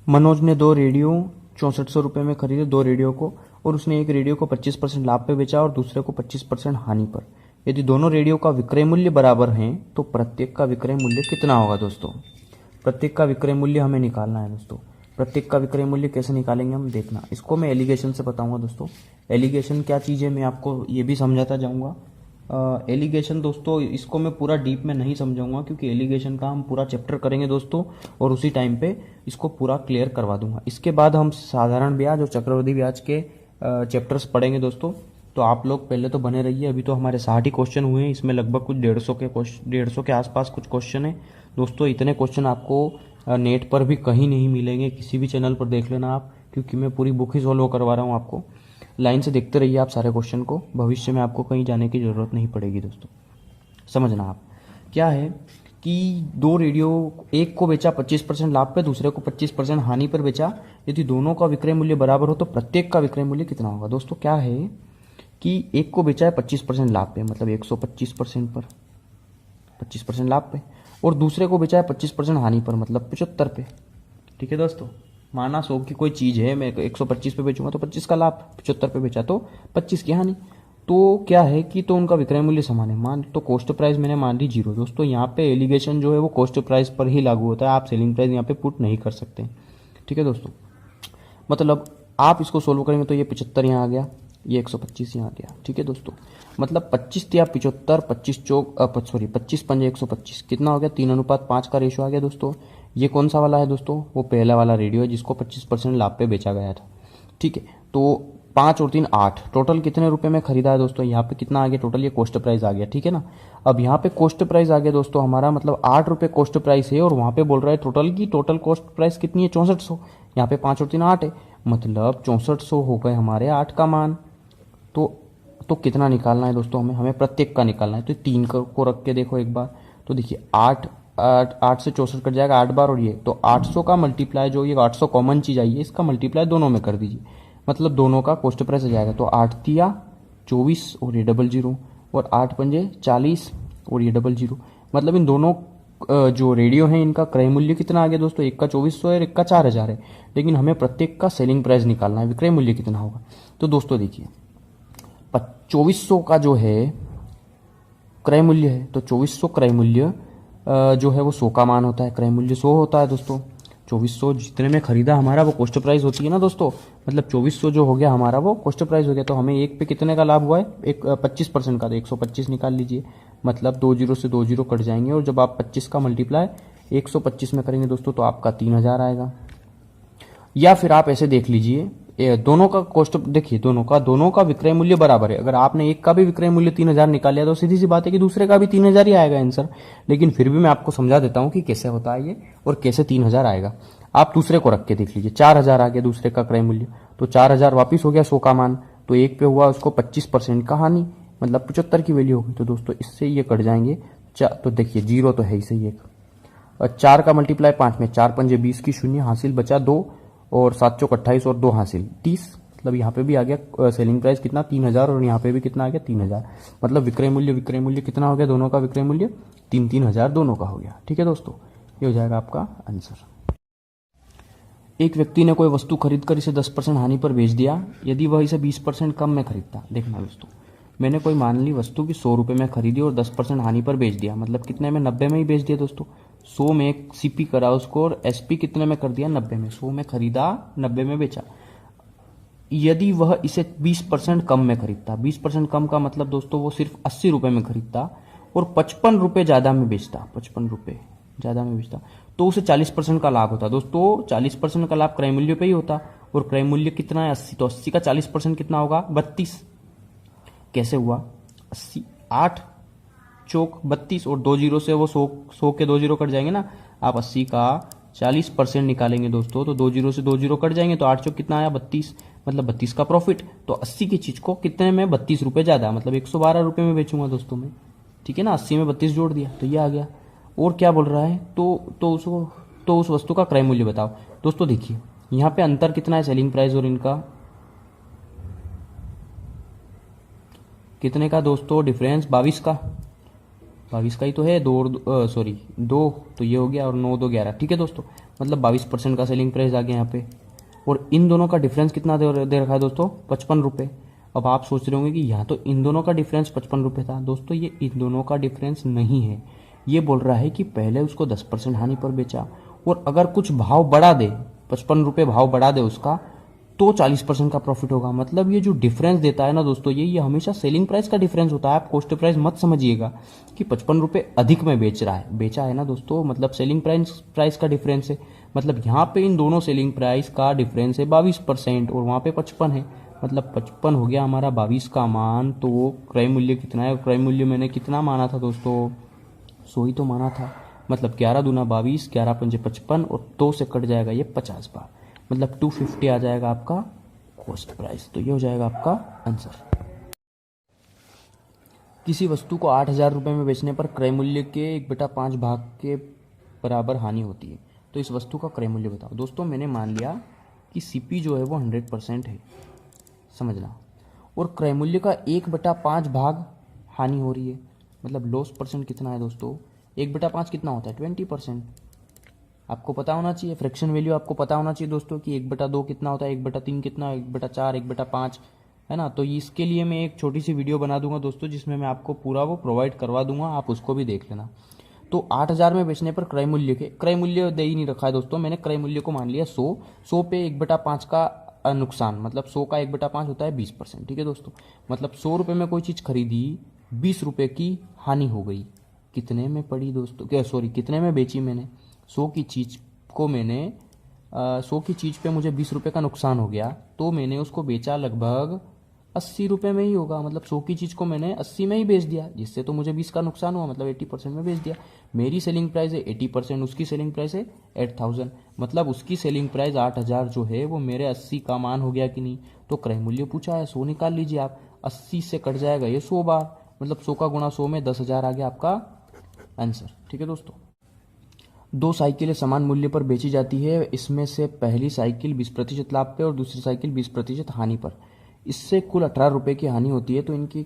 मनोज ने दो रेडियो 6400 रुपये में खरीदे, दो रेडियो को, और उसने एक रेडियो को 25% लाभ पे बेचा और दूसरे को 25% हानि पर। यदि दोनों रेडियो का विक्रय मूल्य बराबर हैं तो प्रत्येक का विक्रय मूल्य कितना होगा दोस्तों? प्रत्येक का विक्रय मूल्य हमें निकालना है दोस्तों। प्रत्येक का विक्रय मूल्य कैसे निकालेंगे हम देखना। इसको मैं एलिगेशन से बताऊंगा दोस्तों। एलिगेशन क्या चीज़ है मैं आपको ये भी समझाता जाऊंगा। एलिगेशन दोस्तों इसको मैं पूरा डीप में नहीं समझाऊंगा क्योंकि एलिगेशन का हम पूरा चैप्टर करेंगे दोस्तों, और उसी टाइम पे इसको पूरा क्लियर करवा दूंगा। इसके बाद हम साधारण ब्याज और चक्रवृद्धि ब्याज के चैप्टर्स पढ़ेंगे दोस्तों। तो आप लोग पहले तो बने रहिए। अभी तो हमारे 60 ही क्वेश्चन हुए हैं, इसमें लगभग कुछ 150 के आसपास कुछ क्वेश्चन है दोस्तों। इतने क्वेश्चन आपको नेट पर भी कहीं नहीं मिलेंगे, किसी भी चैनल पर देख लेना आप, क्योंकि मैं पूरी बुक ही सॉल्व करवा रहा हूँ आपको। लाइन से देखते रहिए आप सारे क्वेश्चन को, भविष्य में आपको कहीं जाने की ज़रूरत नहीं पड़ेगी दोस्तों। समझना आप क्या है कि दो रेडियो, एक को बेचा 25% लाभ पे, दूसरे को 25% हानि पर बेचा। यदि दोनों का विक्रय मूल्य बराबर हो तो प्रत्येक का विक्रय मूल्य कितना होगा? दोस्तों क्या है कि एक को बेचा है 25% लाभ पे, मतलब 125% पर, 25% लाभ पे, और दूसरे को बेचा है 25% हानि पर, मतलब 75 पे। ठीक है दोस्तों, माना 100 की कोई चीज़ है, मैं 125 पे बेचूंगा तो 25 का लाभ, 75 पे बेचा तो 25 की हानि। तो क्या है कि तो उनका विक्रय मूल्य समान है। मान तो कॉस्ट प्राइस मैंने मान ली 0 दोस्तों। यहाँ पे एलिगेशन जो है वो कॉस्ट प्राइस पर ही लागू होता है, आप सेलिंग प्राइस यहाँ पे पुट नहीं कर सकते। ठीक है दोस्तों, मतलब आप इसको सोल्व करेंगे तो ये 75 यहाँ आ गया, ये 125 यहाँ आ गया। ठीक है दोस्तों, मतलब 25 या 75, 25 पंजे 125 कितना हो गया? 3:5 का रेशो आ गया दोस्तों। ये कौन सा वाला है दोस्तों? वो पहला वाला रेडियो है जिसको 25% लाभ पे बेचा गया था। ठीक है, तो 5 और 3 8, टोटल कितने रुपए में खरीदा है दोस्तों? यहाँ पे कितना आ गया टोटल? ये कॉस्ट प्राइस आ गया। ठीक है ना, अब यहाँ पे कॉस्ट प्राइस आ गया दोस्तों हमारा, मतलब 8 रुपये कॉस्ट प्राइस है, और वहाँ पे बोल रहा है टोटल की टोटल कॉस्ट प्राइस कितनी है? 6400। यहाँ पे 5 और 3 8 है, मतलब 6400 हो गए हमारे 8 का मान। तो कितना निकालना है दोस्तों? हमें प्रत्येक का निकालना है। तो 3 को रख के देखो एक बार, तो देखिए 8 से 64 कट जाएगा 8 बार, और ये तो 800 का मल्टीप्लाई, जो ये 800 कॉमन चीज आई है, इसका मल्टीप्लाई दोनों में कर दीजिए, मतलब दोनों का कॉस्ट प्राइस आ जाएगा। तो 8 तिया 24 और ये 00, और 8 पंजे 40 और ये 00, मतलब इन दोनों जो रेडियो हैं इनका क्रय मूल्य कितना आ गया दोस्तों? एक का 2400 है और एक का 4000 है, लेकिन हमें प्रत्येक का सेलिंग प्राइस निकालना है, विक्रय मूल्य कितना होगा। तो दोस्तों देखिए 2400 का जो है क्रय मूल्य है, तो 2400 क्रय मूल्य जो है वो 100 का मान होता है, क्रय मूल्य 100 होता है दोस्तों। 2400 जितने में खरीदा हमारा वो कॉस्ट प्राइस होती है ना दोस्तों, मतलब 2400 जो हो गया हमारा वो कॉस्ट प्राइस हो गया। तो हमें एक पे कितने का लाभ हुआ है? एक 25% का, तो 125 निकाल लीजिए, मतलब 2 जीरो से 2 जीरो कट जाएंगे, और जब आप 25 का मल्टीप्लाई 125 में करेंगे दोस्तों तो आपका 3000 आएगा। या फिर आप ऐसे देख लीजिए, दोनों का कॉस्ट देखिए, दोनों का विक्रय मूल्य बराबर है। अगर आपने एक का भी विक्रय मूल्य 3000 निकाल लिया तो सीधी सी बात है कि दूसरे का भी 3000 ही आएगा आंसर। लेकिन फिर भी मैं आपको समझा देता हूं कि कैसे होता है ये और कैसे 3000 आएगा। आप दूसरे को रख के देख लीजिए, 4000 आ गया दूसरे का क्रय मूल्य, तो 4000 वापिस हो गया 100 का मान, तो एक पे हुआ उसको 25% का हानि, मतलब 75 की वैल्यू होगी। तो दोस्तों इससे ये कट जाएंगे, तो देखिए 0 तो है ही सही एक, और 4 का मल्टीप्लाई 5 में, 4 पंजे 20 की शून्य, हासिल बचा 2, और 7 चौक 28 और 2 हासिल 30, मतलब यहाँ पे भी आ गया सेलिंग प्राइस कितना? 3000, और यहाँ पे भी कितना आ गया? 3000, मतलब विक्रय मूल्य कितना हो गया? दोनों का विक्रय मूल्य 3000 दोनों का हो गया। ठीक है दोस्तों, ये हो जाएगा आपका आंसर। एक व्यक्ति ने कोई वस्तु खरीद कर इसे 10% हानि पर बेच दिया, यदि वह इसे 20% कम में खरीदता। देखना दोस्तों, मैंने कोई मान ली वस्तु की 100 रुपये में खरीदी और 10% हानि पर बेच दिया, मतलब कितने में? 90 में ही बेच दिया दोस्तों। 100 में सीपी करा उसको और एसपी कितने में कर दिया? 90 में। 100 में खरीदा, 90 में बेचा। यदि वह इसे 20% कम में खरीदता, 20% कम का मतलब दोस्तों वो सिर्फ 80 रुपये में खरीदता और 55 रुपये ज्यादा में बेचता, 55 रुपये ज्यादा में बेचता, तो उसे 40% का लाभ होता दोस्तों। 40% का लाभ क्रय मूल्य पे ही होता, और क्रय मूल्य कितना है? 80, तो 80 का 40% कितना होगा? 32। कैसे हुआ? 80, 8 चौक 32, और 2 जीरो से वो 100 के 2 जीरो कट जाएंगे ना। आप 80 का 40% निकालेंगे दोस्तों, तो 2 जीरो से 2 जीरो कट जाएंगे, तो 8 चौक कितना आया? 32, मतलब 32 का प्रॉफिट। तो 80 की चीज को कितने में? 32 रुपये ज्यादा, मतलब 112 रुपये में बेचूंगा दोस्तों मैं। ठीक है ना, 80 में 32 जोड़ दिया तो ये आ गया। और क्या बोल रहा है? तो उस वस्तु का क्रय मूल्य बताओ। दोस्तों देखिए यहाँ पे अंतर कितना है सेलिंग प्राइस और इनका? कितने का दोस्तों डिफरेंस? 22 का, 22 का ही तो है। 2 तो ये हो गया, और 9 2 11। ठीक है दोस्तों, मतलब 22% का सेलिंग प्राइस आ गया यहाँ पे। और इन दोनों का डिफरेंस कितना दे रखा है दोस्तों, 55 रुपये। अब आप सोच रहे होंगे कि यहाँ तो इन दोनों का डिफरेंस 55 रुपये था। दोस्तों ये इन दोनों का डिफरेंस नहीं है, ये बोल रहा है कि पहले उसको 10% हानि पर बेचा, और अगर कुछ भाव बढ़ा दे, 55 रुपये भाव बढ़ा दे उसका, तो 40% का प्रॉफिट होगा। मतलब ये जो डिफरेंस देता है ना दोस्तों, ये हमेशा सेलिंग प्राइस का डिफरेंस होता है। आप कॉस्ट प्राइस मत समझिएगा कि 55 रुपये अधिक में बेचा है ना दोस्तों, मतलब सेलिंग प्राइस का डिफरेंस है। मतलब यहाँ पे इन दोनों सेलिंग प्राइस का डिफरेंस है 22% और वहाँ पे 55 है, मतलब 55 हो गया हमारा 22 का मान। तो क्रय मूल्य कितना है, क्रय मूल्य मैंने कितना माना था दोस्तों, 100 ही तो माना था। मतलब 11 दूना 22, 11 पंजे 55 और 2 से कट जाएगा ये 50 बार, मतलब 250 आ जाएगा आपका कॉस्ट प्राइस। तो ये हो जाएगा आपका आंसर। किसी वस्तु को 8,000 रुपये में बेचने पर क्रय मूल्य के 1/5 भाग के बराबर हानि होती है, तो इस वस्तु का क्रय मूल्य बताओ। दोस्तों मैंने मान लिया कि सीपी जो है वो 100% है, समझना, और क्रय मूल्य का 1/5 भाग हानि हो रही है, मतलब लॉस परसेंट कितना है दोस्तों, 1/5 कितना होता है 20%। आपको पता होना चाहिए, फ्रैक्शन वैल्यू आपको पता होना चाहिए दोस्तों कि 1/2 कितना होता है, 1/3 कितना, 1/4, 1/5 है ना। तो इसके लिए मैं एक छोटी सी वीडियो बना दूंगा दोस्तों, जिसमें मैं आपको पूरा वो प्रोवाइड करवा दूंगा, आप उसको भी देख लेना। तो 8,000 में बेचने पर क्रय मूल्य दे ही नहीं रखा है दोस्तों, मैंने क्रय मूल्य को मान लिया 100 पे 1/5 का नुकसान, मतलब 100 का 1/5 होता है 20%। ठीक है दोस्तों, मतलब 100 रुपये में कोई चीज़ खरीदी, 20 रुपये की हानि हो गई। कितने में पड़ी दोस्तों, क्या सॉरी कितने में बेची मैंने, 100 की चीज़ को मैंने 100 की चीज़ पे मुझे 20 रुपये का नुकसान हो गया, तो मैंने उसको बेचा लगभग 80 रुपये में ही होगा। मतलब 100 की चीज़ को मैंने 80 में ही बेच दिया, जिससे तो मुझे 20 का नुकसान हुआ, मतलब 80% में बेच दिया। मेरी सेलिंग प्राइस है 80%, उसकी सेलिंग प्राइस है 8,000, मतलब उसकी सेलिंग प्राइस 8,000 जो है वो मेरे 80 का मान हो गया कि नहीं। तो क्रय मूल्य पूछा है 100 निकाल लीजिए आप, 80 से कट जाएगा ये 100 बार, मतलब 100 का गुणा 100 में 10,000 आ गया आपका आंसर। ठीक है दोस्तों, 2 साइकिलें समान मूल्य पर बेची जाती है, इसमें से पहली साइकिल 20% लाभ पे और दूसरी साइकिल 20% हानि पर, इससे कुल 18 रुपये की हानि होती है, तो इनकी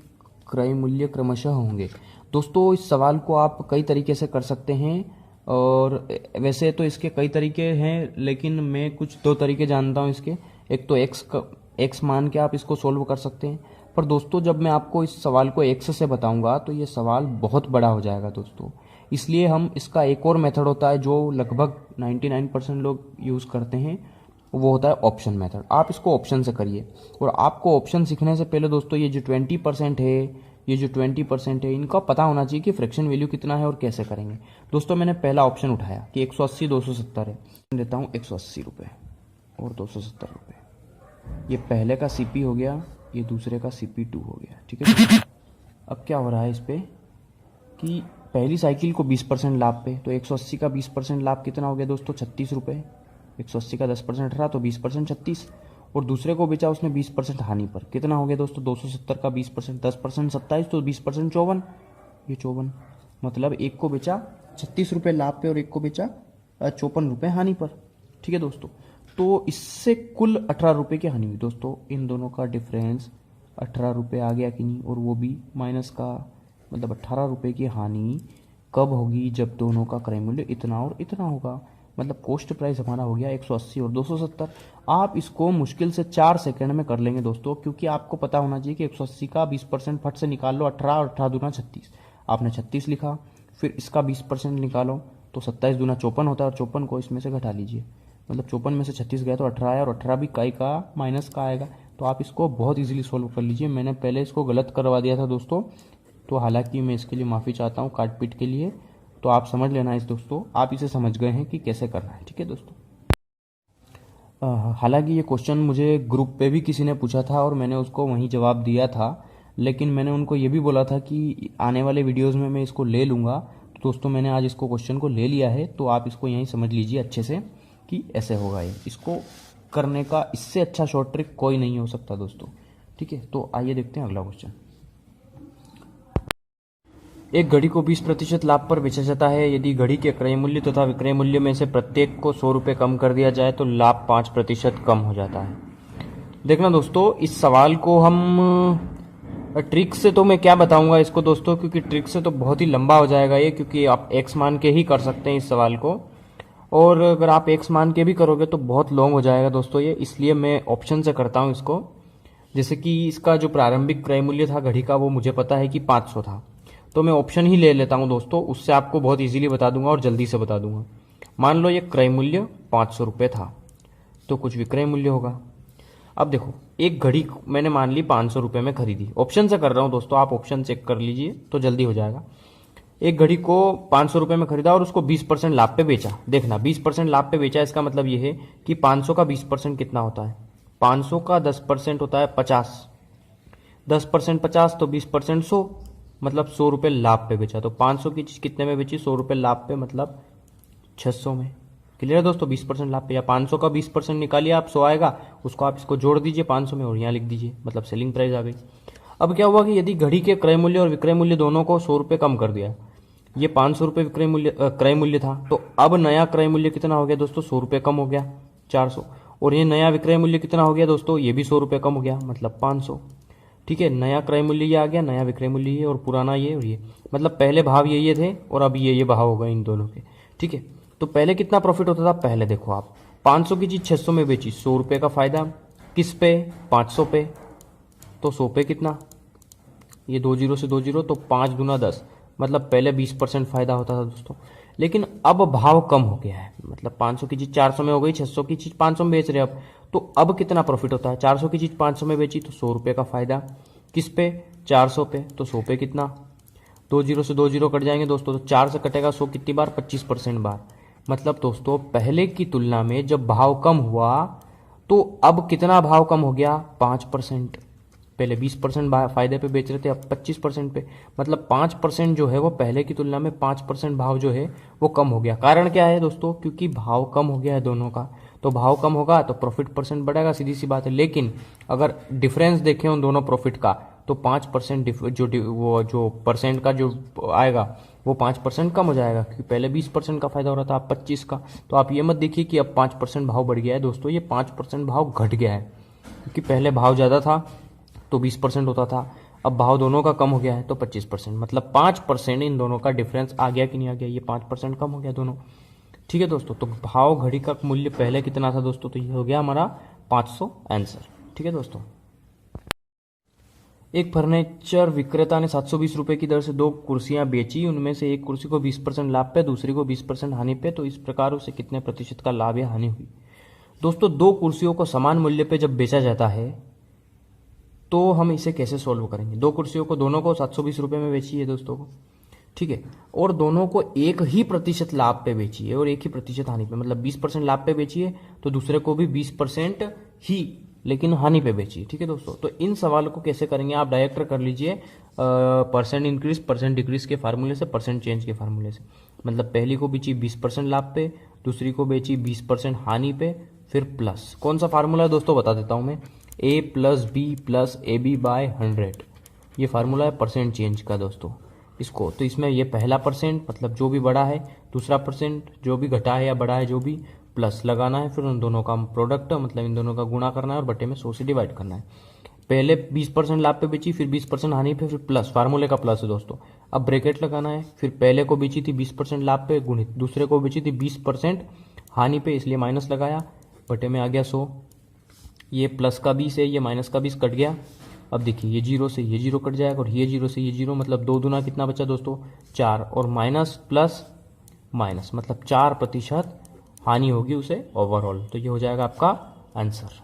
क्रय मूल्य क्रमशः होंगे। दोस्तों इस सवाल को आप कई तरीके से कर सकते हैं, और वैसे तो इसके कई तरीके हैं, लेकिन मैं कुछ 2 तरीके जानता हूँ इसके। एक तो एक्स मान के आप इसको सोल्व कर सकते हैं, पर दोस्तों जब मैं आपको इस सवाल को एक्स से बताऊंगा तो ये सवाल बहुत बड़ा हो जाएगा दोस्तों, इसलिए हम इसका एक और मेथड होता है जो लगभग 99% लोग यूज़ करते हैं, वो होता है ऑप्शन मेथड। आप इसको ऑप्शन से करिए, और आपको ऑप्शन सीखने से पहले दोस्तों ये जो 20% है, इनका पता होना चाहिए कि फ्रैक्शन वैल्यू कितना है और कैसे करेंगे। दोस्तों मैंने पहला ऑप्शन उठाया कि 180 270 है, देता हूँ 180 रुपये और 270 रुपये, ये पहले का CP हो गया, ये दूसरे का CP2 हो गया। ठीक है, अब क्या हो रहा है इस पर कि पहली साइकिल को 20% लाभ पे, तो 180 का 20% लाभ कितना हो गया दोस्तों 36 रुपये, 180 का 10% 18 तो 20% 36, और दूसरे को बेचा उसने 20% हानि पर, कितना हो गया दोस्तों 270 का 20%, 10% 27 तो 20% 54, ये 54, मतलब एक को बेचा 36 रुपये लाभ पे और एक को बेचा 54 रुपये हानि पर। ठीक है दोस्तों, तो इससे कुल 18 रुपये की हानि हुई दोस्तों, इन दोनों का डिफरेंस 18 रुपये आ गया कि नहीं, और वो भी माइनस का, मतलब 18 रुपये की हानि कब होगी, जब दोनों का क्रय मूल्य इतना और इतना होगा। मतलब कॉस्ट प्राइस हमारा हो गया 180 और 270। आप इसको मुश्किल से 4 सेकंड में कर लेंगे दोस्तों, क्योंकि आपको पता होना चाहिए कि 180 का 20% फट से निकाल लो 18, और 18 दूना 36, आपने 36 लिखा, फिर इसका 20% निकालो तो 27 दूना 54 होता है, और 54 को इसमें से घटा लीजिए, मतलब 54 में से 36 गया तो 18 आया, और 18 भी कई का माइनस का आएगा। तो आप इसको बहुत ईजिली सोल्व कर लीजिए। मैंने पहले इसको गलत करवा दिया था दोस्तों, तो हालांकि मैं इसके लिए माफ़ी चाहता हूँ काट पीट के लिए, तो आप समझ लेना इस दोस्तों, आप इसे समझ गए हैं कि कैसे करना है। ठीक है दोस्तों, हालांकि ये क्वेश्चन मुझे ग्रुप पे भी किसी ने पूछा था और मैंने उसको वहीं जवाब दिया था, लेकिन मैंने उनको ये भी बोला था कि आने वाले वीडियोज़ में मैं इसको ले लूँगा। तो दोस्तों मैंने आज इसको क्वेश्चन को ले लिया है, तो आप इसको यहीं समझ लीजिए अच्छे से कि ऐसे होगा ये, इसको करने का इससे अच्छा शॉर्ट ट्रिक कोई नहीं हो सकता दोस्तों। ठीक है, तो आइए देखते हैं अगला क्वेश्चन। एक घड़ी को 20% लाभ पर बेचा जाता है, यदि घड़ी के क्रय मूल्य तथा विक्रय मूल्य में से प्रत्येक को 100 रुपये कम कर दिया जाए तो लाभ 5% कम हो जाता है। देखना दोस्तों, इस सवाल को हम ट्रिक से तो मैं क्या बताऊंगा इसको दोस्तों, क्योंकि ट्रिक से तो बहुत ही लंबा हो जाएगा ये, क्योंकि आप एक्स मान के ही कर सकते हैं इस सवाल को। और अगर आप एक्स मान के भी करोगे तो बहुत लॉन्ग हो जाएगा दोस्तों ये, इसलिए मैं ऑप्शन से करता हूँ इसको। जैसे कि इसका जो प्रारंभिक क्रय मूल्य था घड़ी का वो मुझे पता है कि 500 था, तो मैं ऑप्शन ही ले लेता हूँ दोस्तों, उससे आपको बहुत इजीली बता दूंगा और जल्दी से बता दूंगा। मान लो ये क्रय मूल्य 500 रुपये था, तो कुछ विक्रय मूल्य होगा। अब देखो एक घड़ी मैंने मान ली 500 रुपये में खरीदी, ऑप्शन से कर रहा हूँ दोस्तों, आप ऑप्शन चेक कर लीजिए तो जल्दी हो जाएगा। एक घड़ी को 500 रुपये में खरीदा और उसको 20% लाभ पे बेचा। देखना 20% लाभ पे बेचा, इसका मतलब ये है कि 500 का 20% कितना होता है, 500 का 10% होता है 50, 10% 50 तो 20% 100, मतलब 100 रुपये लाभ पे बेचा। तो 500 की चीज़ कितने में बेची, 100 रुपये लाभ पे, मतलब 600 में। क्लियर है दोस्तों, 20% लाभ पे, या 500 का 20% निकालिए आप, 100 आएगा, उसको आप इसको जोड़ दीजिए 500 में और यहाँ लिख दीजिए, मतलब सेलिंग प्राइस आ गई। अब क्या हुआ कि यदि घड़ी के क्रय मूल्य और विक्रय मूल्य दोनों को 100 रुपये कम कर दिया, ये 500 रुपये विक्रय मूल्य क्रय मूल्य था, तो अब नया क्रय मूल्य कितना हो गया दोस्तों, 100 रुपये कम हो गया, 400। और ये नया विक्रय मूल्य कितना हो गया दोस्तों, ये भी 100 रुपये कम हो गया, मतलब 500। ठीक है, नया क्रय मूल्य ये आ गया, नया विक्रय मूल्य ये, और पुराना ये और ये, मतलब पहले भाव ये थे और अब ये भाव हो गए इन दोनों के। ठीक है, तो पहले कितना प्रॉफिट होता था, पहले देखो आप 500 की चीज 600 में बेची, 100 रुपये का फायदा, किस पे, 500 पे, तो 100 पे कितना, ये 2 जीरो से 2 जीरो, तो 5 दूना 10, मतलब पहले 20% फायदा होता था दोस्तों। लेकिन अब भाव कम हो गया है, मतलब 500 की चीज 400 में हो गई, 600 की चीज 500 में बेच रहे अब, तो अब कितना प्रॉफिट होता है, 400 की चीज 500 में बेची तो 100 रुपये का फायदा, किस पे, 400 पे, तो 100 पे कितना, 2 जीरो से 2 जीरो कट जाएंगे दोस्तों, तो 4 से कटेगा 100 कितनी बार, 25% बार। मतलब दोस्तों पहले की तुलना में जब भाव कम हुआ तो अब कितना भाव कम हो गया, 5%। पहले 20% फायदे पे बेच रहे थे, अब 25% पे, मतलब 5% जो है वो पहले की तुलना में 5% भाव जो है वो कम हो गया। कारण क्या है दोस्तों, क्योंकि भाव कम हो गया है दोनों का, तो भाव कम होगा तो प्रॉफिट परसेंट बढ़ेगा, सीधी सी बात है। लेकिन अगर डिफरेंस देखें उन दोनों प्रॉफिट का, तो 5% जो परसेंट का जो आएगा वो 5% कम हो जाएगा, क्योंकि पहले 20% का फायदा हो रहा था, अब 25 का। तो आप ये मत देखिए कि अब 5% भाव बढ़ गया है दोस्तों, ये 5% भाव घट गया है, क्योंकि पहले भाव ज़्यादा था तो 20% होता था, अब भाव दोनों का कम हो गया है तो 25%, मतलब 5% इन दोनों का डिफरेंस आ गया कि नहीं आ गया, ये 5% कम हो गया दोनों। ठीक है दोस्तों, तो भाव घड़ी का मूल्य पहले कितना था दोस्तों, तो ये हो गया हमारा 500 आंसर। ठीक है दोस्तों, एक फर्नीचर विक्रेता ने 720 रुपए की दर से 2 कुर्सियां बेची, उनमें से एक कुर्सी को 20% लाभ पे, दूसरी को 20% हानि पे, तो इस प्रकार उसे कितने प्रतिशत का लाभ या हानि हुई। दोस्तों 2 कुर्सियों को समान मूल्य पे जब बेचा जाता है तो हम इसे कैसे सॉल्व करेंगे। 2 कुर्सियों को दोनों को 720 रुपये में बेची है दोस्तों को, ठीक है, और दोनों को एक ही प्रतिशत लाभ पे बेची है और एक ही प्रतिशत हानि पे, मतलब 20% लाभ पे बेची है तो दूसरे को भी 20% ही लेकिन हानि पे बेची। ठीक है दोस्तों, तो इन सवालों को कैसे करेंगे आप डायरेक्ट कर लीजिए परसेंट इंक्रीज परसेंट डिक्रीज के फार्मूले से, परसेंट चेंज के फार्मूले से। मतलब पहली को बेची 20% लाभ पे, दूसरी को बेची 20% हानि पे, फिर प्लस कौन सा फार्मूला है दोस्तों बता देता हूं मैं, a plus B plus A B by 100, ये फार्मूला है परसेंट चेंज का दोस्तों। इसको तो इसमें ये पहला परसेंट मतलब जो भी बड़ा है, दूसरा परसेंट जो भी घटा है या बड़ा है जो भी, प्लस लगाना है, फिर उन दोनों का प्रोडक्ट मतलब इन दोनों का गुणा करना है और बटे में 100 से डिवाइड करना है। पहले 20% लाभ पे बेची, फिर 20% हानि पे, फिर प्लस, फार्मूले का प्लस है दोस्तों। अब ब्रैकेट लगाना है, फिर पहले को बेची थी 20% लाभ पे गुणित दूसरे को बेची थी 20% हानि पे, इसलिए माइनस लगाया, बटे में आ गया 100, ये प्लस का 20 है, ये माइनस का 20 कट गया। अब देखिए ये 0 से ये 0 कट जाएगा और ये 0 से ये 0, मतलब 2 दूना कितना बचा दोस्तों, 4, और माइनस प्लस माइनस मतलब 4% हानि होगी उसे ओवरऑल, तो ये हो जाएगा आपका आंसर।